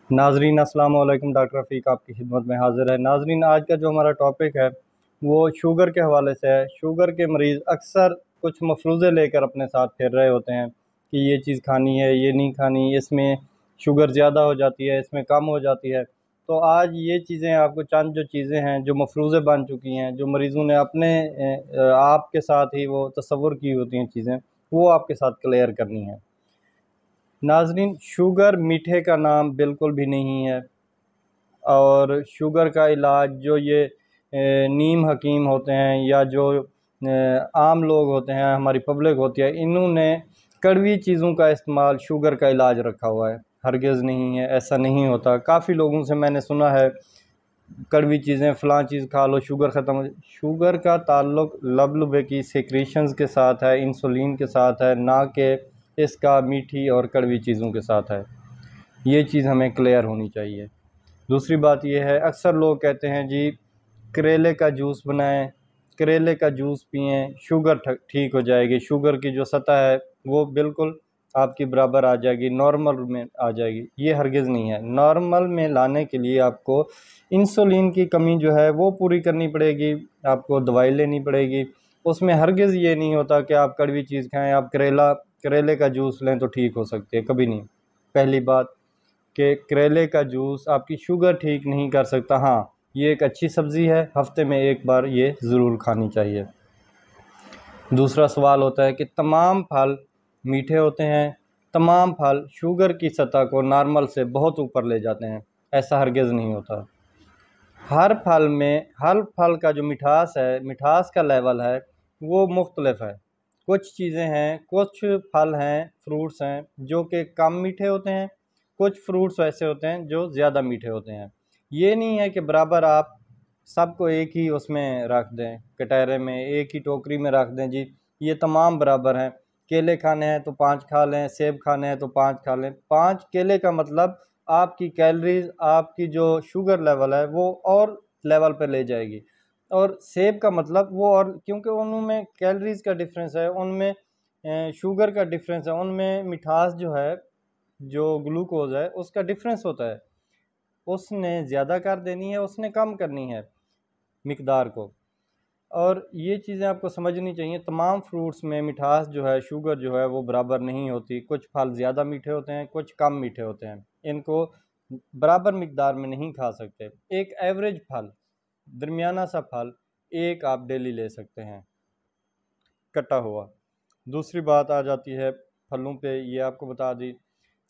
नाजरीन अस्सलाम वालेकुम। डॉक्टर रफ़ीक आपकी खिदमत में हाज़िर है। नाजरीन, आज का जो हमारा टॉपिक है वो शुगर के हवाले से है। शुगर के मरीज़ अक्सर कुछ मफरूज़े लेकर अपने साथ फिर रहे होते हैं कि ये चीज़ खानी है, ये नहीं खानी, इसमें शुगर ज़्यादा हो जाती है, इसमें कम हो जाती है। तो आज ये चीज़ें आपको चंद जो चीज़ें हैं जो मफरूज़े बन चुकी हैं, जो मरीज़ों ने अपने आप के साथ ही वो तसव्वुर की होती हैं चीज़ें, वो आपके साथ क्लियर करनी है। नाज़रीन, शुगर मीठे का नाम बिल्कुल भी नहीं है। और शुगर का इलाज जो ये नीम हकीम होते हैं या जो आम लोग होते हैं, हमारी पब्लिक होती है, इन्होंने कड़वी चीज़ों का इस्तेमाल शुगर का इलाज रखा हुआ है। हरगिज़ नहीं है, ऐसा नहीं होता। काफ़ी लोगों से मैंने सुना है कड़वी चीज़ें फ़लाँ चीज़ खा लो शुगर ख़त्म हो। शुगर का ताल्लुक़ लबलबे की सेक्रेशंस के साथ है, इंसुलिन के साथ है, ना कि इसका मीठी और कड़वी चीज़ों के साथ है। ये चीज़ हमें क्लियर होनी चाहिए। दूसरी बात ये है, अक्सर लोग कहते हैं जी करेले का जूस बनाएं, करेले का जूस पिएं, शुगर ठीक हो जाएगी, शुगर की जो सतह है वो बिल्कुल आपकी बराबर आ जाएगी, नॉर्मल में आ जाएगी। ये हरगिज़ नहीं है। नॉर्मल में लाने के लिए आपको इंसुलिन की कमी जो है वो पूरी करनी पड़ेगी, आपको दवाई लेनी पड़ेगी। उसमें हरगिज़ ये नहीं होता कि आप कड़वी चीज़ खाएं, आप करेले का जूस लें तो ठीक हो सकती है, कभी नहीं। पहली बात कि करेले का जूस आपकी शुगर ठीक नहीं कर सकता। हाँ, ये एक अच्छी सब्ज़ी है, हफ्ते में एक बार ये ज़रूर खानी चाहिए। दूसरा सवाल होता है कि तमाम फल मीठे होते हैं, तमाम फल शुगर की सतह को नॉर्मल से बहुत ऊपर ले जाते हैं। ऐसा हरगिज़ नहीं होता। हर फल का जो मिठास है, मिठास का लेवल है, वो मुख्तलिफ है। कुछ चीज़ें हैं, कुछ फल हैं, फ्रूट्स हैं जो कि कम मीठे होते हैं, कुछ फ्रूट्स ऐसे होते हैं जो ज़्यादा मीठे होते हैं। ये नहीं है कि बराबर आप सबको एक ही उसमें रख दें, कटोरे में, एक ही टोकरी में रख दें जी, ये तमाम बराबर हैं। केले खाने हैं तो 5 खा लें, सेब खाने हैं तो 5 खा लें। 5 केले का मतलब आपकी कैलोरीज़, आपकी जो शुगर लेवल है वो और लेवल पे ले जाएगी। और सेब का मतलब वो, और क्योंकि उनमें कैलोरीज़ का डिफरेंस है, उनमें शुगर का डिफरेंस है, उनमें मिठास जो है, जो ग्लूकोज़ है उसका डिफरेंस होता है। उसने ज़्यादा कर देनी है, उसने कम करनी है मिकदार को। और ये चीज़ें आपको समझनी चाहिए। तमाम फ्रूट्स में मिठास जो है, शुगर जो है वो बराबर नहीं होती। कुछ फल ज़्यादा मीठे होते हैं, कुछ कम मीठे होते हैं। इनको बराबर मिकदार में नहीं खा सकते। एक एवरेज फल, दरमियाना सा फल एक आप डेली ले सकते हैं, कटा हुआ। दूसरी बात आ जाती है फलों पे, ये आपको बता दी।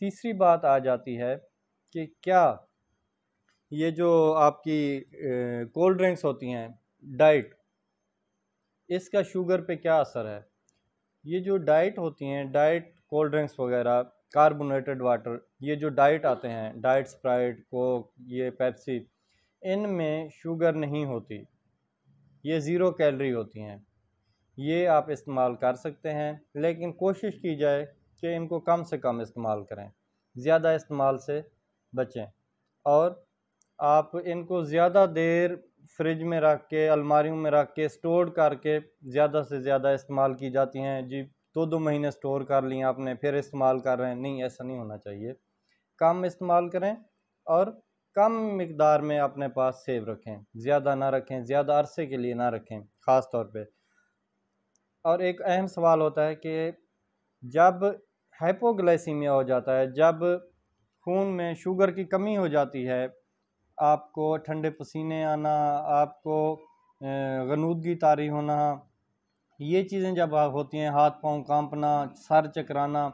तीसरी बात आ जाती है कि क्या ये जो आपकी कोल्ड ड्रिंक्स होती हैं, डाइट, इसका शुगर पे क्या असर है? ये जो डाइट होती हैं, डाइट कोल्ड ड्रिंक्स वगैरह, कार्बोनेटेड वाटर, ये जो डाइट आते हैं, डाइट स्प्राइट, कोक, ये पेप्सी, इनमें शुगर नहीं होती। ये ज़ीरो कैलोरी होती हैं। ये आप इस्तेमाल कर सकते हैं, लेकिन कोशिश की जाए कि इनको कम से कम इस्तेमाल करें, ज़्यादा इस्तेमाल से बचें। और आप इनको ज़्यादा देर फ्रिज में रख के, अलमारियों में रख के, स्टोर करके ज़्यादा से ज़्यादा इस्तेमाल की जाती हैं जी। 2-2 महीने स्टोर कर लिए आपने, फिर इस्तेमाल कर रहे हैं, नहीं, ऐसा नहीं होना चाहिए। कम इस्तेमाल करें और कम मिकदार में अपने पास सेव रखें, ज़्यादा ना रखें, ज़्यादा अरसे के लिए ना रखें ख़ास तौर पे। और एक अहम सवाल होता है कि जब हाइपोग्लाइसीमिया हो जाता है, जब खून में शुगर की कमी हो जाती है, आपको ठंडे पसीने आना, आपको गनूदगी तारी होना, ये चीज़ें जब होती हैं, हाथ पाँव कांपना, सर चकराना,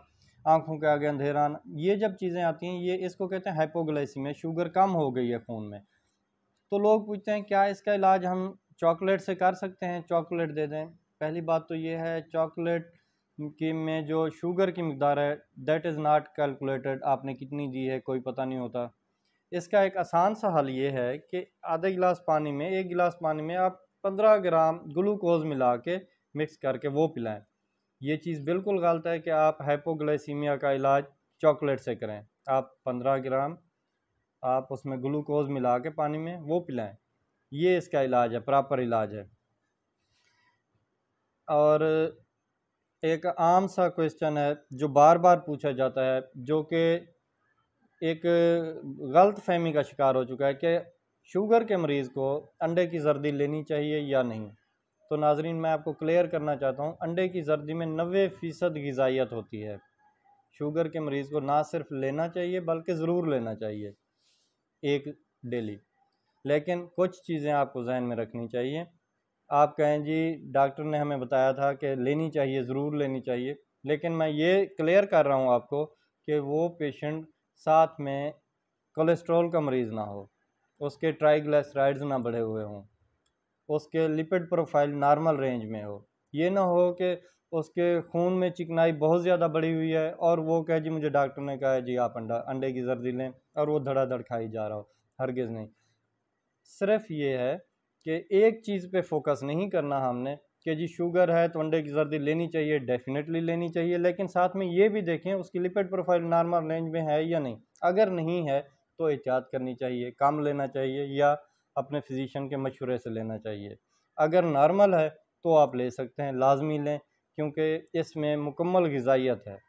आंखों के आगे अंधेरा आना, ये जब चीज़ें आती हैं, ये इसको कहते हैं हाइपोग्लाइसीमिया, शुगर कम हो गई है खून में। तो लोग पूछते हैं क्या इसका इलाज हम चॉकलेट से कर सकते हैं, चॉकलेट दे दें? पहली बात तो ये है, चॉकलेट की में जो शुगर की मिकदार है, दैट इज़ नॉट कैलकुलेटेड, आपने कितनी दी है कोई पता नहीं होता। इसका एक आसान सा हल ये है कि आधे गिलास पानी में, 1 गिलास पानी में आप 15 ग्राम ग्लूकोज मिला के मिक्स करके वो पिलाएं। ये चीज़ बिल्कुल गलत है कि आप हाइपोग्लाइसीमिया का इलाज चॉकलेट से करें। आप 15 ग्राम आप उसमें ग्लूकोज मिला के पानी में वो पिलाएं, ये इसका इलाज है, प्रॉपर इलाज है। और एक आम सा क्वेश्चन है जो बार बार पूछा जाता है, जो कि एक गलत फहमी का शिकार हो चुका है कि शुगर के मरीज़ को अंडे की जर्दी लेनी चाहिए या नहीं। तो नाजरीन, मैं आपको क्लियर करना चाहता हूँ, अंडे की जर्दी में 90% ग़िज़ाइयत होती है। शुगर के मरीज़ को ना सिर्फ लेना चाहिए बल्कि ज़रूर लेना चाहिए एक डेली। लेकिन कुछ चीज़ें आपको जहन में रखनी चाहिए। आप कहें जी डॉक्टर ने हमें बताया था कि लेनी चाहिए, ज़रूर लेनी चाहिए, लेकिन मैं ये क्लियर कर रहा हूँ आपको कि वो पेशेंट साथ में कोलेस्ट्रॉल का मरीज़ ना हो, उसके ट्राइग्लिसराइड्स ना बढ़े हुए हों, उसके लिपिड प्रोफाइल नॉर्मल रेंज में हो। ये ना हो कि उसके खून में चिकनाई बहुत ज़्यादा बढ़ी हुई है और वो कहे जी मुझे डॉक्टर ने कहा है जी आप अंडे की जर्दी लें, और वो धड़ाधड़ खाई जा रहा हो। हरगिज़ नहीं। सिर्फ ये है कि एक चीज़ पे फोकस नहीं करना हमने कि जी शुगर है तो अंडे की जर्दी लेनी चाहिए, डेफिनेटली लेनी चाहिए, लेकिन साथ में ये भी देखें उसकी लिपिड प्रोफाइल नॉर्मल रेंज में है या नहीं। अगर नहीं है तो एहतियात करनी चाहिए, कम लेना चाहिए या अपने फिजिशियन के मशवरे से लेना चाहिए। अगर नॉर्मल है तो आप ले सकते हैं, लाजमी लें, क्योंकि इसमें मुकम्मल ग़िज़ाइयत है।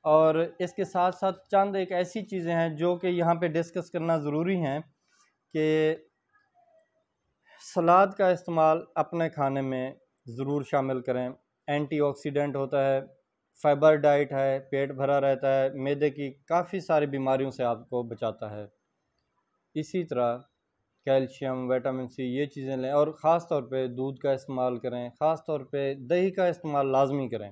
और इसके साथ साथ चंद एक ऐसी चीज़ें हैं जो कि यहाँ पे डिस्कस करना ज़रूरी हैं कि सलाद का इस्तेमाल अपने खाने में ज़रूर शामिल करें। एंटीऑक्सीडेंट होता है, फाइबर डाइट है, पेट भरा रहता है, मैदे की काफ़ी सारी बीमारियों से आपको बचाता है। इसी तरह कैल्शियम, विटामिन सी, ये चीज़ें लें और ख़ास तौर पे दूध का इस्तेमाल करें, ख़ास तौर पे दही का इस्तेमाल लाजमी करें।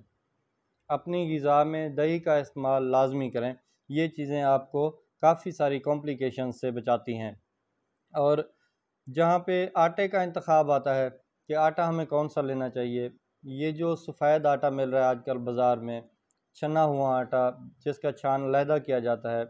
अपनी ग़िज़ा में दही का इस्तेमाल लाजमी करें। ये चीज़ें आपको काफ़ी सारी कॉम्प्लिकेशन से बचाती हैं। और जहाँ पे आटे का इंतखाब आता है कि आटा हमें कौन सा लेना चाहिए, ये जो सफ़ेद आटा मिल रहा है आजकल बाज़ार में, छना हुआ आटा जिसका छान अलहदा किया जाता है,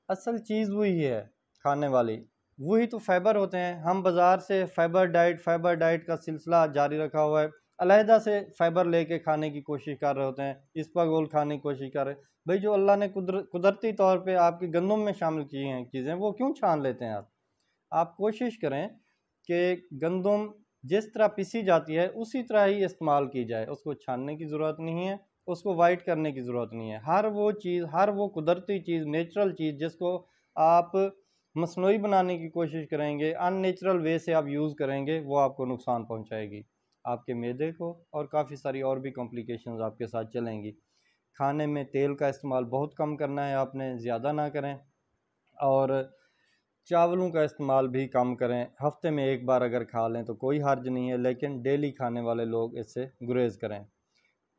असल चीज़ वही है खाने वाली, वही तो फाइबर होते हैं। हम बाज़ार से फाइबर डाइट का सिलसिला जारी रखा हुआ है, अलहदा से फाइबर लेके खाने की कोशिश कर रहे होते हैं, इसबगोल खाने की कोशिश कर रहे हैं। भाई जो अल्लाह ने कुदरती तौर पे आपके गंदम में शामिल की हैं चीज़ें, वो क्यों छान लेते हैं आप कोशिश करें कि गंदम जिस तरह पिसी जाती है उसी तरह ही इस्तेमाल की जाए, उसको छानने की ज़रूरत नहीं है, उसको वाइट करने की ज़रूरत नहीं है। हर वो चीज़, हर वो कुदरती चीज़, नेचुरल चीज़ जिसको आप मसनूई बनाने की कोशिश करेंगे, अननेचुरल वे से आप यूज़ करेंगे, वो आपको नुकसान पहुंचाएगी, आपके मैदे को, और काफ़ी सारी और भी कॉम्प्लिकेशंस आपके साथ चलेंगी। खाने में तेल का इस्तेमाल बहुत कम करना है आपने, ज़्यादा ना करें। और चावलों का इस्तेमाल भी कम करें। हफ्ते में एक बार अगर खा लें तो कोई हर्ज नहीं है, लेकिन डेली खाने वाले लोग इससे गुरेज करें।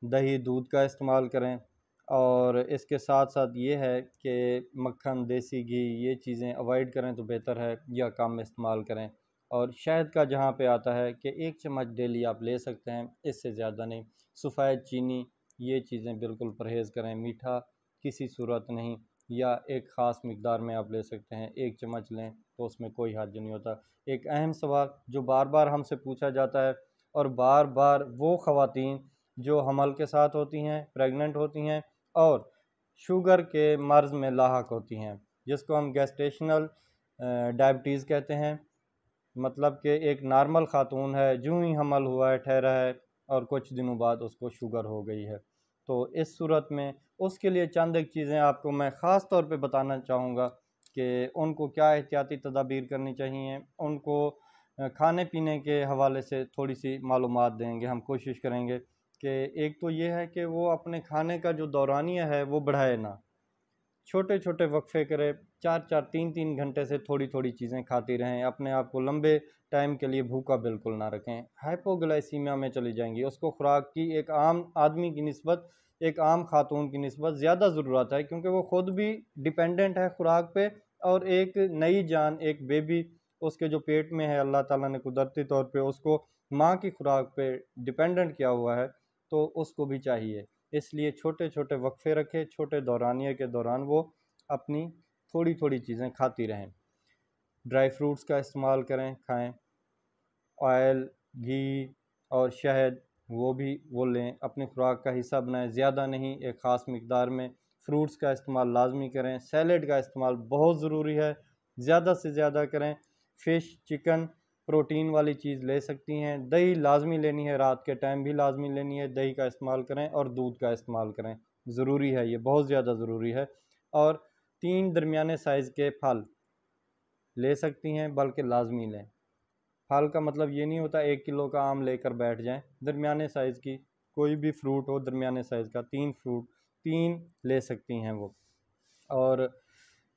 दही दूध का इस्तेमाल करें। और इसके साथ साथ ये है कि मक्खन, देसी घी, ये चीज़ें अवॉइड करें तो बेहतर है, या कम इस्तेमाल करें। और शहद का जहाँ पे आता है कि 1 चम्मच डेली आप ले सकते हैं, इससे ज़्यादा नहीं। सफ़ेद चीनी, ये चीज़ें बिल्कुल परहेज़ करें। मीठा किसी सूरत नहीं, या एक ख़ास मिक़दार में आप ले सकते हैं, 1 चम्मच लें तो उसमें कोई हर्ज नहीं होता। एक अहम सवाल जो बार बार हमसे पूछा जाता है, और बार बार वो ख़वातीन जो हमल के साथ होती हैं, प्रेग्नेंट होती हैं और शुगर के मर्ज़ में लाहक होती हैं, जिसको हम गेस्टेशनल डायबिटीज़ कहते हैं। मतलब कि एक नॉर्मल ख़ातून है, जो ही हमल हुआ है, ठहरा है, और कुछ दिनों बाद उसको शुगर हो गई है, तो इस सूरत में उसके लिए चंद एक चीज़ें आपको मैं ख़ास तौर पे बताना चाहूँगा कि उनको क्या एहतियाती तदाबीर करनी चाहिए। उनको खाने पीने के हवाले से थोड़ी सी मालूमात देंगे। हम कोशिश करेंगे कि एक तो ये है कि वो अपने खाने का जो दौरानिया है वो बढ़ाए ना, छोटे छोटे वक्फे करें, 4-4, 3-3 घंटे से थोड़ी थोड़ी चीज़ें खाती रहें। अपने आप को लंबे टाइम के लिए भूखा बिल्कुल ना रखें। हाइपोग्लाइसीमिया में चली जाएंगी, उसको खुराक की एक आम आदमी की निस्बत, एक आम खातून की निस्बत ज़्यादा ज़रूरत है, क्योंकि वो ख़ुद भी डिपेंडेंट है खुराक पे, और एक नई जान, एक बेबी उसके जो पेट में है, अल्लाह ताला ने कुदरती तौर पे उसको माँ की खुराक पे डिपेंडेंट किया हुआ है, तो उसको भी चाहिए। इसलिए छोटे छोटे वक्फे रखें, छोटे दौरानिए के दौरान वो अपनी थोड़ी थोड़ी चीज़ें खाती रहें। ड्राई फ्रूट्स का इस्तेमाल करें, खाएं। ऑयल, घी और शहद, वो लें, अपनी खुराक का हिस्सा बनाएं, ज़्यादा नहीं, एक ख़ास मिक़दार में। फ्रूट्स का इस्तेमाल लाजमी करें। सैलेड का इस्तेमाल बहुत ज़रूरी है, ज़्यादा से ज़्यादा करें। फ़िश, चिकन, प्रोटीन वाली चीज़ ले सकती हैं। दही लाजमी लेनी है, रात के टाइम भी लाजमी लेनी है, दही का इस्तेमाल करें। और दूध का इस्तेमाल करें, ज़रूरी है, ये बहुत ज़्यादा ज़रूरी है। और 3 दरमियाने साइज़ के फल ले सकती हैं, बल्कि लाजमी लें। फल का मतलब ये नहीं होता 1 किलो का आम लेकर बैठ जाएं। दरमियाने साइज़ की कोई भी फ्रूट हो, दरमियाने साइज़ का 3 फ्रूट 3 ले सकती हैं वो। और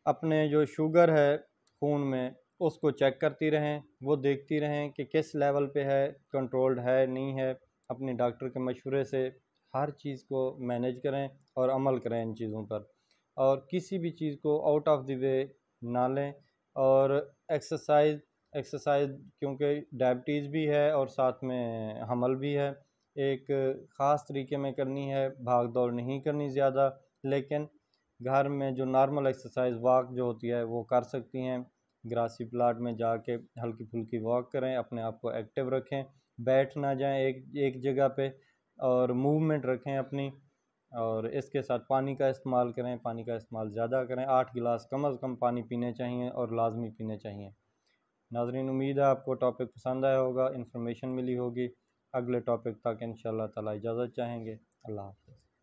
अपने जो शुगर है खून में उसको चेक करती रहें, वो देखती रहें कि किस लेवल पे है, कंट्रोल्ड है नहीं है। अपने डॉक्टर के मशवरे से हर चीज़ को मैनेज करें और अमल करें इन चीज़ों पर, और किसी भी चीज़ को आउट ऑफ द वे ना लें। और एक्सरसाइज क्योंकि डायबिटीज़ भी है और साथ में हमल भी है, एक ख़ास तरीके में करनी है, भाग दौड़ नहीं करनी ज़्यादा, लेकिन घर में जो नॉर्मल एक्सरसाइज वॉक जो होती है वो कर सकती हैं। ग्रासी प्लाट में जाके हल्की फुल्की वॉक करें, अपने आप को एक्टिव रखें, बैठ ना जाएं एक जगह पे, और मूवमेंट रखें अपनी। और इसके साथ पानी का इस्तेमाल करें, पानी का इस्तेमाल ज़्यादा करें, 8 गिलास कम अज़ कम पानी पीने चाहिए और लाजमी पीने चाहिए। नाज़रीन, उम्मीद है आपको टॉपिक पसंद आया होगा, इन्फॉर्मेशन मिली होगी। अगले टॉपिक तक इंशाअल्लाह ताला इजाज़त चाहेंगे। अल्लाह हाफ़िज़।